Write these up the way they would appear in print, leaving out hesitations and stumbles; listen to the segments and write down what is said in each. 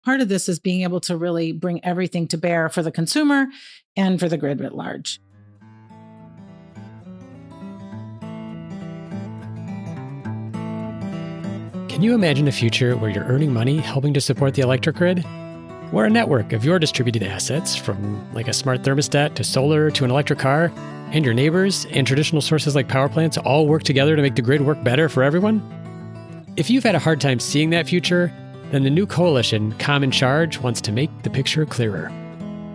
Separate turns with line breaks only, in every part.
part of this is being able to really bring everything to bear for the consumer and for the grid at large.
Can you imagine a future where you're earning money helping to support the electric grid? Where a network of your distributed assets, from like a smart thermostat to solar to an electric car, and your neighbors and traditional sources like power plants all work together to make the grid work better for everyone? If you've had a hard time seeing that future, then the new coalition, Common Charge, wants to make the picture clearer.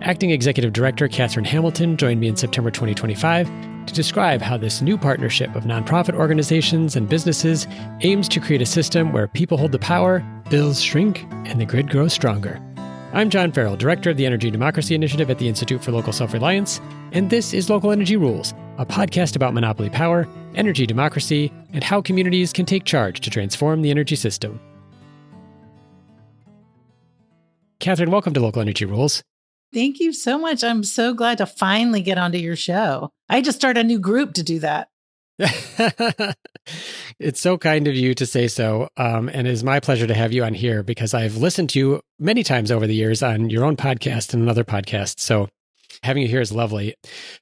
Acting Executive Director Catherine Hamilton joined me in September 2025 to describe how this new partnership of nonprofit organizations and businesses aims to create a system where people hold the power, bills shrink, and the grid grows stronger. I'm John Farrell, Director of the Energy Democracy Initiative at the Institute for Local Self-Reliance, and this is Local Energy Rules, a podcast about monopoly power, energy democracy, and how communities can take charge to transform the energy system. Catherine, welcome to Local Energy Rules.
Thank you so much. I'm so glad to finally get onto your show. I just started a new group to do that.
It's so kind of you to say so. And it is my pleasure to have you on here because I've listened to you many times over the years on your own podcast and another podcast. So having you here is lovely.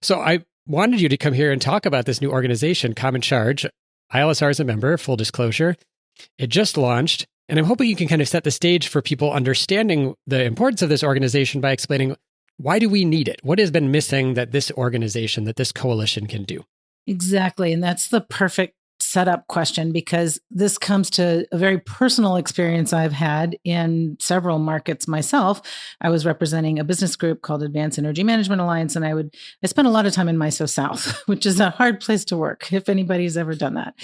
So I wanted you to come here and talk about this new organization, Common Charge. ILSR is a member, full disclosure. It just launched. And I'm hoping you can kind of set the stage for people understanding the importance of this organization by explaining, why do we need it? What has been missing that this organization, that this coalition can do?
Exactly. And that's the perfect setup question, because this comes to a very personal experience I've had in several markets myself. I was representing a business group called Advanced Energy Management Alliance, and I spent a lot of time in MISO South, which is a hard place to work if anybody's ever done that.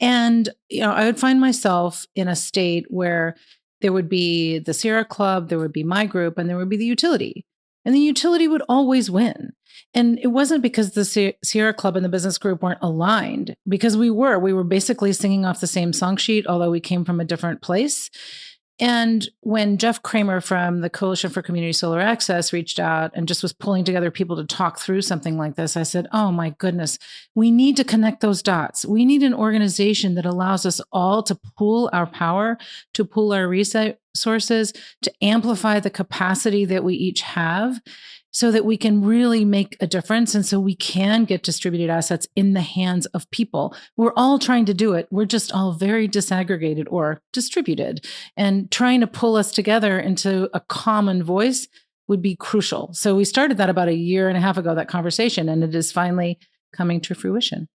And, I would find myself in a state where there would be the Sierra Club, there would be my group, and there would be the utility. And the utility would always win. And it wasn't because the Sierra Club and the business group weren't aligned, because we were basically singing off the same song sheet, although we came from a different place. And when Jeff Kramer from the Coalition for Community Solar Access reached out and just was pulling together people to talk through something like this, I said, oh my goodness, we need to connect those dots. We need an organization that allows us all to pool our power, to pool our resources, to amplify the capacity that we each have, so that we can really make a difference. And so we can get distributed assets in the hands of people. We're all trying to do it. We're just all very disaggregated or distributed. And trying to pull us together into a common voice would be crucial. So we started that about a year and a half ago, that conversation, and it is finally coming to fruition.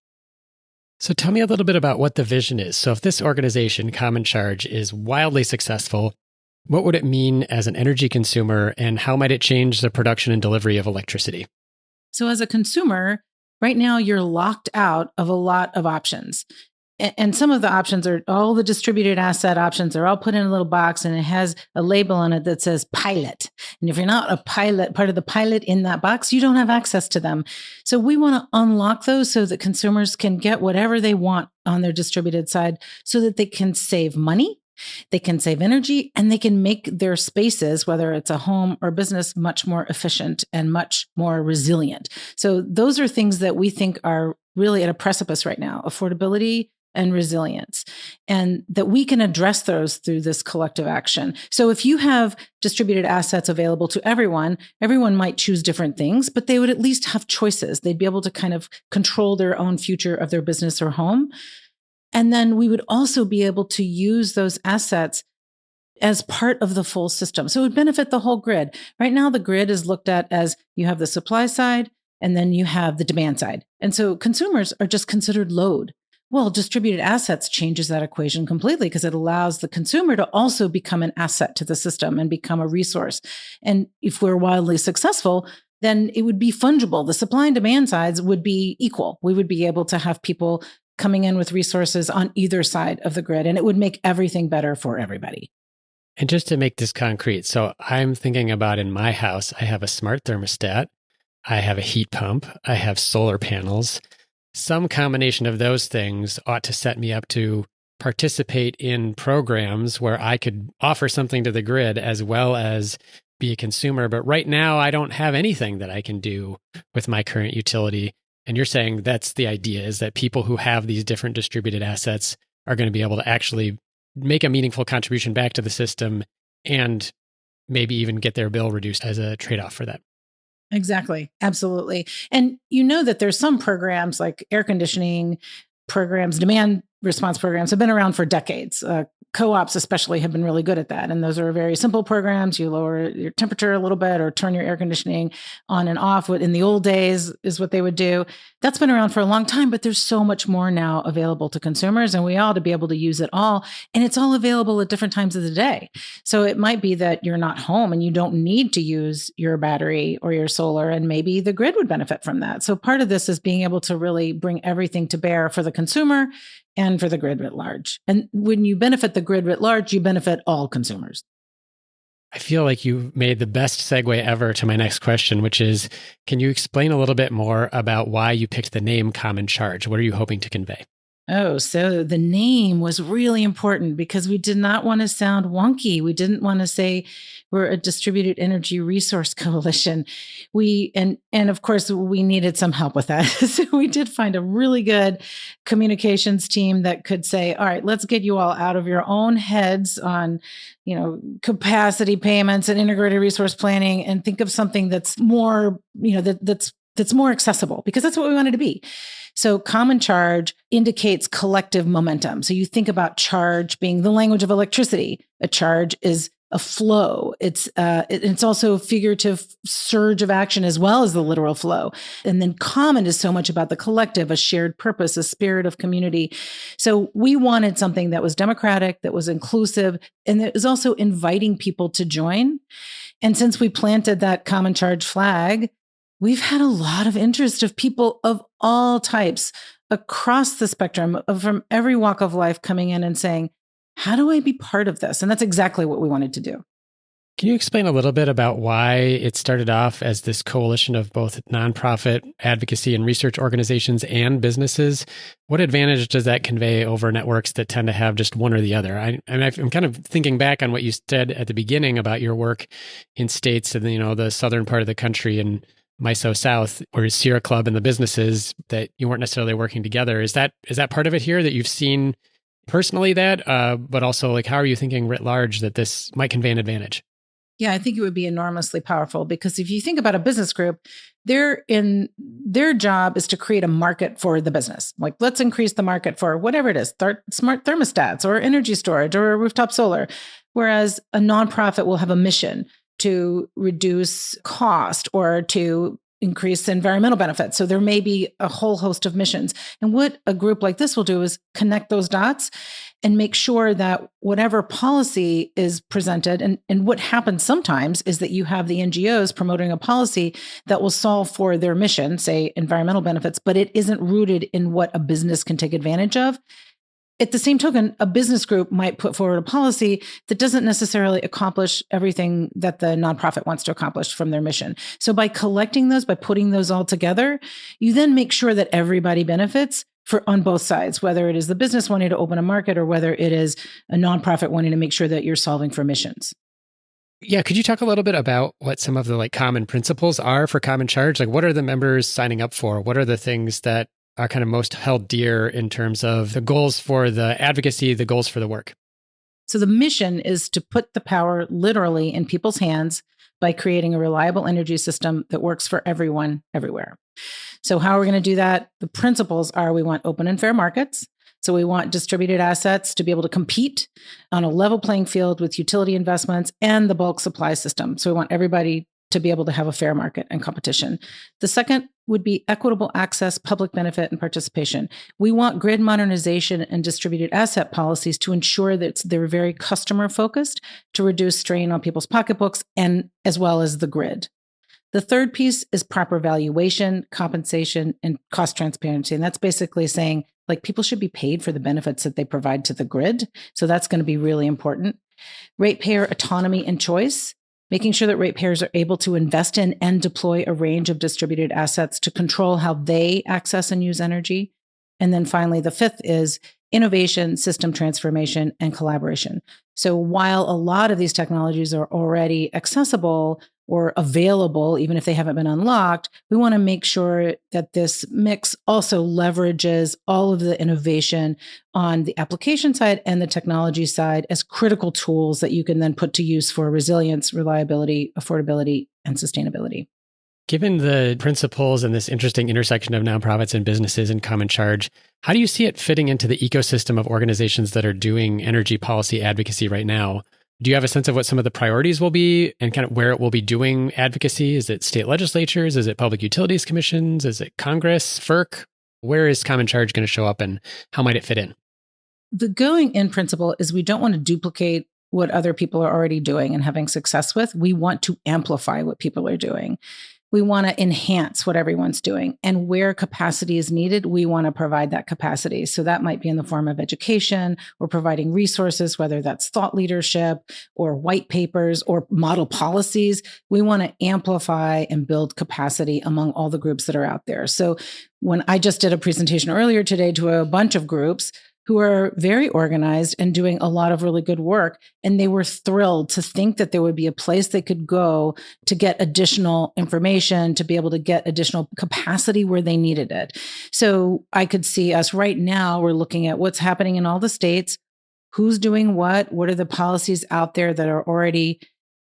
So tell me a little bit about what the vision is. So if this organization, Common Charge, is wildly successful, what would it mean as an energy consumer, and how might it change the production and delivery of electricity?
So as a consumer, right now you're locked out of a lot of options. And some of the options are all the distributed asset options. They're all put in a little box, and it has a label on it that says pilot. And if you're not a pilot, part of the pilot in that box, you don't have access to them. So we want to unlock those so that consumers can get whatever they want on their distributed side, so that they can save money, they can save energy, and they can make their spaces, whether it's a home or business, much more efficient and much more resilient. So those are things that we think are really at a precipice right now: affordability and resilience, and that we can address those through this collective action. So if you have distributed assets available to everyone might choose different things, but they would at least have choices. They'd be able to kind of control their own future of their business or home. And then we would also be able to use those assets as part of the full system. So it would benefit the whole grid. Right now, the grid is looked at as you have the supply side and then you have the demand side. And so consumers are just considered load. Well, distributed assets changes that equation completely, because it allows the consumer to also become an asset to the system and become a resource. And if we're wildly successful, then it would be fungible. The supply and demand sides would be equal. We would be able to have people coming in with resources on either side of the grid, and it would make everything better for everybody.
And just to make this concrete, so I'm thinking about in my house, I have a smart thermostat, I have a heat pump, I have solar panels. Some combination of those things ought to set me up to participate in programs where I could offer something to the grid as well as be a consumer. But right now, I don't have anything that I can do with my current utility. And you're saying that's the idea, is that people who have these different distributed assets are going to be able to actually make a meaningful contribution back to the system and maybe even get their bill reduced as a trade-off for that.
Exactly. Absolutely. And you know that there's some programs like air conditioning programs, demand response programs have been around for decades. Co-ops especially have been really good at that. And those are very simple programs. You lower your temperature a little bit or turn your air conditioning on and off. What in the old days is what they would do. That's been around for a long time, but there's so much more now available to consumers, and we ought to be able to use it all. And it's all available at different times of the day. So it might be that you're not home and you don't need to use your battery or your solar, and maybe the grid would benefit from that. So part of this is being able to really bring everything to bear for the consumer and for the grid writ large. And when you benefit the grid writ large, you benefit all consumers.
I feel like you made the best segue ever to my next question, which is, can you explain a little bit more about why you picked the name Common Charge? What are you hoping to convey?
Oh, so the name was really important because we did not want to sound wonky. We didn't want to say we're a distributed energy resource coalition. And of course we needed some help with that. So we did find a really good communications team that could say, all right, let's get you all out of your own heads on, capacity payments and integrated resource planning, and think of something that's more, that's more accessible, because that's what we wanted to be. So common charge indicates collective momentum. So you think about charge being the language of electricity. A charge is a flow. It's also a figurative surge of action as well as the literal flow. And then common is so much about the collective, a shared purpose, a spirit of community. So we wanted something that was democratic, that was inclusive, and that was also inviting people to join. And since we planted that common charge flag, we've had a lot of interest of people of all types across the spectrum, from every walk of life, coming in and saying, how do I be part of this? And that's exactly what we wanted to do.
Can you explain a little bit about why it started off as this coalition of both nonprofit advocacy and research organizations and businesses? What advantage does that convey over networks that tend to have just one or the other? I'm kind of thinking back on what you said at the beginning about your work in states in the southern part of the country and MISO South, or Sierra Club, and the businesses that you weren't necessarily working together. Is that part of it here, that you've seen personally but also, like, how are you thinking writ large that this might convey an advantage?
Yeah, I think it would be enormously powerful, because if you think about a business group, their job is to create a market for the business. Like, let's increase the market for whatever it is, smart thermostats or energy storage or rooftop solar. Whereas a nonprofit will have a mission to reduce cost or to increase environmental benefits. So there may be a whole host of missions. And what a group like this will do is connect those dots and make sure that whatever policy is presented, and what happens sometimes is that you have the NGOs promoting a policy that will solve for their mission, say environmental benefits, but it isn't rooted in what a business can take advantage of. At the same token, a business group might put forward a policy that doesn't necessarily accomplish everything that the nonprofit wants to accomplish from their mission. So by collecting those, by putting those all together, you then make sure that everybody benefits on both sides, whether it is the business wanting to open a market or whether it is a nonprofit wanting to make sure that you're solving for missions.
Yeah, could you talk a little bit about what some of the common principles are for Common Charge? Like, what are the members signing up for? What are the things that are kind of most held dear in terms of the goals for the advocacy, the goals for the work?
So the mission is to put the power literally in people's hands by creating a reliable energy system that works for everyone, everywhere. So how are we going to do that? The principles are, we want open and fair markets. So we want distributed assets to be able to compete on a level playing field with utility investments and the bulk supply system. So we want everybody to be able to have a fair market and competition. The second would be equitable access, public benefit, and participation. We want grid modernization and distributed asset policies to ensure that they're very customer focused, to reduce strain on people's pocketbooks and as well as the grid. The third piece is proper valuation, compensation, and cost transparency. And that's basically saying, people should be paid for the benefits that they provide to the grid. So that's going to be really important. Ratepayer autonomy and choice, making sure that ratepayers are able to invest in and deploy a range of distributed assets to control how they access and use energy. And then finally, the fifth is innovation, system transformation, and collaboration. So while a lot of these technologies are already accessible, or available, even if they haven't been unlocked, we want to make sure that this mix also leverages all of the innovation on the application side and the technology side as critical tools that you can then put to use for resilience, reliability, affordability, and sustainability.
Given the principles and this interesting intersection of nonprofits and businesses and common charge, how do you see it fitting into the ecosystem of organizations that are doing energy policy advocacy right now? Do you have a sense of what some of the priorities will be and kind of where it will be doing advocacy? Is it state legislatures? Is it public utilities commissions? Is it Congress, FERC? Where is common charge going to show up and how might it fit in?
The going in principle is we don't want to duplicate what other people are already doing and having success with. We want to amplify what people are doing. We want to enhance what everyone's doing. And where capacity is needed, we want to provide that capacity. So that might be in the form of education or providing resources, whether that's thought leadership or white papers or model policies. We want to amplify and build capacity among all the groups that are out there. So when I just did a presentation earlier today to a bunch of groups who are very organized and doing a lot of really good work. And they were thrilled to think that there would be a place they could go to get additional information, to be able to get additional capacity where they needed it. So I could see us right now, we're looking at what's happening in all the states, who's doing what are the policies out there that are already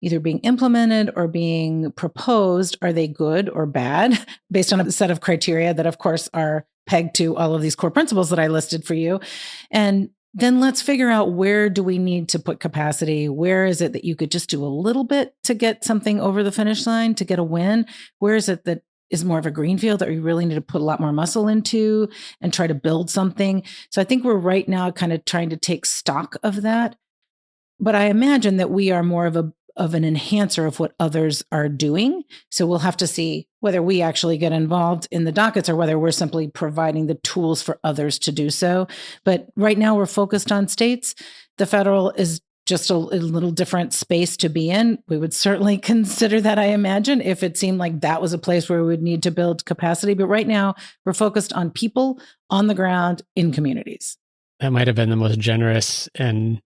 either being implemented or being proposed. Are they good or bad based on a set of criteria that, of course, are pegged to all of these core principles that I listed for you? And then let's figure out, where do we need to put capacity? Where is it that you could just do a little bit to get something over the finish line, to get a win? Where is it that is more of a greenfield that we really need to put a lot more muscle into and try to build something? So I think we're right now kind of trying to take stock of that. But I imagine that we are more of an enhancer of what others are doing. So we'll have to see whether we actually get involved in the dockets or whether we're simply providing the tools for others to do so. But right now we're focused on states. The federal is just a little different space to be in. We would certainly consider that, I imagine, if it seemed like that was a place where we would need to build capacity. But right now we're focused on people on the ground in communities.
That might have been the most generous and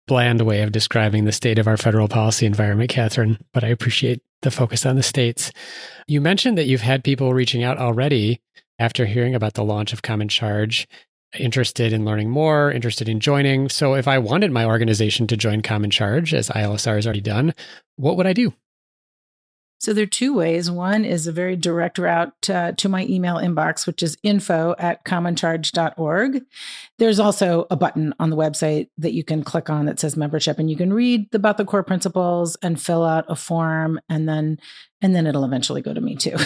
bland way of describing the state of our federal policy environment, Catherine, but I appreciate the focus on the states. You mentioned that you've had people reaching out already after hearing about the launch of Common Charge, interested in learning more, interested in joining. So if I wanted my organization to join Common Charge, as ILSR has already done, what would I do?
So there are two ways. One is a very direct route to my email inbox, which is info@commoncharge.org. There's also a button on the website that you can click on that says membership, and you can read about the core principles and fill out a form, and then it'll eventually go to me too.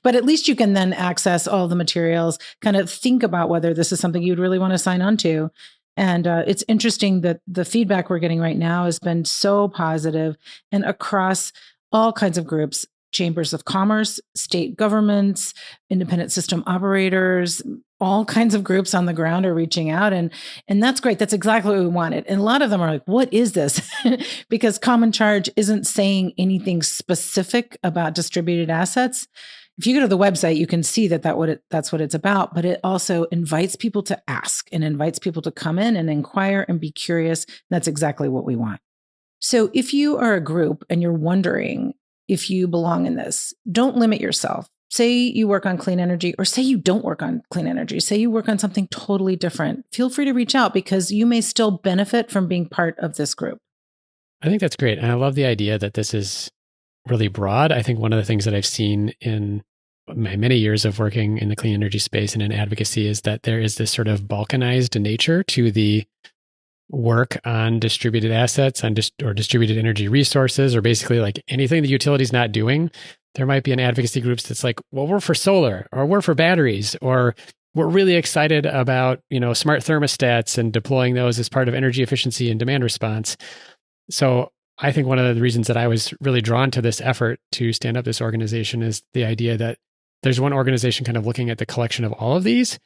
But at least you can then access all the materials, kind of think about whether this is something you'd really want to sign on to. And it's interesting that the feedback we're getting right now has been so positive, and across all kinds of groups, chambers of commerce, state governments, independent system operators, all kinds of groups on the ground are reaching out. And that's great. That's exactly what we wanted. And a lot of them are like, what is this? Because Common Charge isn't saying anything specific about distributed assets. If you go to the website, you can see that's what it's about, but it also invites people to ask and invites people to come in and inquire and be curious. That's exactly what we want. So if you are a group and you're wondering if you belong in this, don't limit yourself. Say you work on clean energy, or say you don't work on clean energy. Say you work on something totally different. Feel free to reach out, because you may still benefit from being part of this group.
I think that's great. And I love the idea that this is really broad. I think one of the things that I've seen in my many years of working in the clean energy space and in advocacy is that there is this sort of balkanized nature to the work on distributed assets or distributed energy resources, or basically like anything the utility's not doing. There might be an advocacy groups that's like, well, we're for solar, or we're for batteries, or we're really excited about, smart thermostats and deploying those as part of energy efficiency and demand response. So I think one of the reasons that I was really drawn to this effort to stand up this organization is the idea that there's one organization kind of looking at the collection of all of these,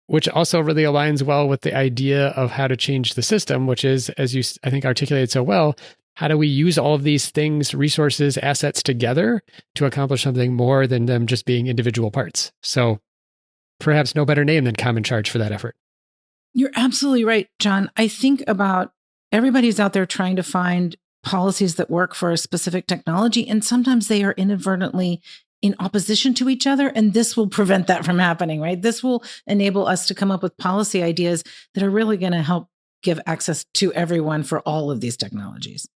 which also really aligns well with the idea of how to change the system, which is, as you, I think, articulated so well, how do we use all of these things, resources, assets together to accomplish something more than them just being individual parts? So perhaps no better name than Common Charge for that effort.
You're absolutely right, John. I think about everybody's out there trying to find policies that work for a specific technology, and sometimes they are inadvertently in opposition to each other. And this will prevent that from happening, right? This will enable us to come up with policy ideas that are really going to help give access to everyone for all of these technologies.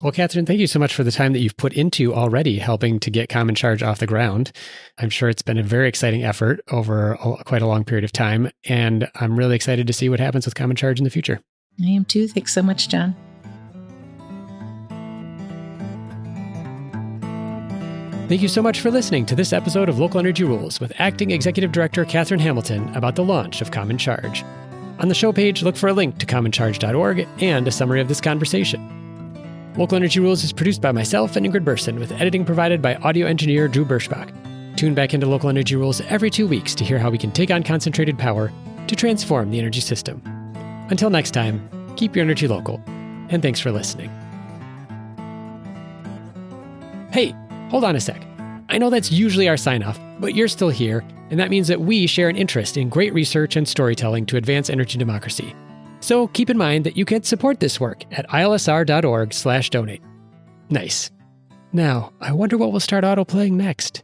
Well, Catherine, thank you so much for the time that you've put into already helping to get Common Charge off the ground. I'm sure it's been a very exciting effort over quite a long period of time, and I'm really excited to see what happens with Common Charge in the future.
I am too. Thanks so much, John.
Thank you so much for listening to this episode of Local Energy Rules with Acting Executive Director Catherine Hamilton about the launch of Common Charge. On the show page, look for a link to commoncharge.org and a summary of this conversation. Local Energy Rules is produced by myself and Ingrid Burson, with editing provided by audio engineer Drew Birschbach. Tune back into Local Energy Rules every 2 weeks to hear how we can take on concentrated power to transform the energy system. Until next time, keep your energy local, and thanks for listening. Hey, hold on a sec. I know that's usually our sign-off, but you're still here, and that means that we share an interest in great research and storytelling to advance energy democracy. So keep in mind that you can support this work at ilsr.org/donate. Nice. Now, I wonder what will start autoplaying next.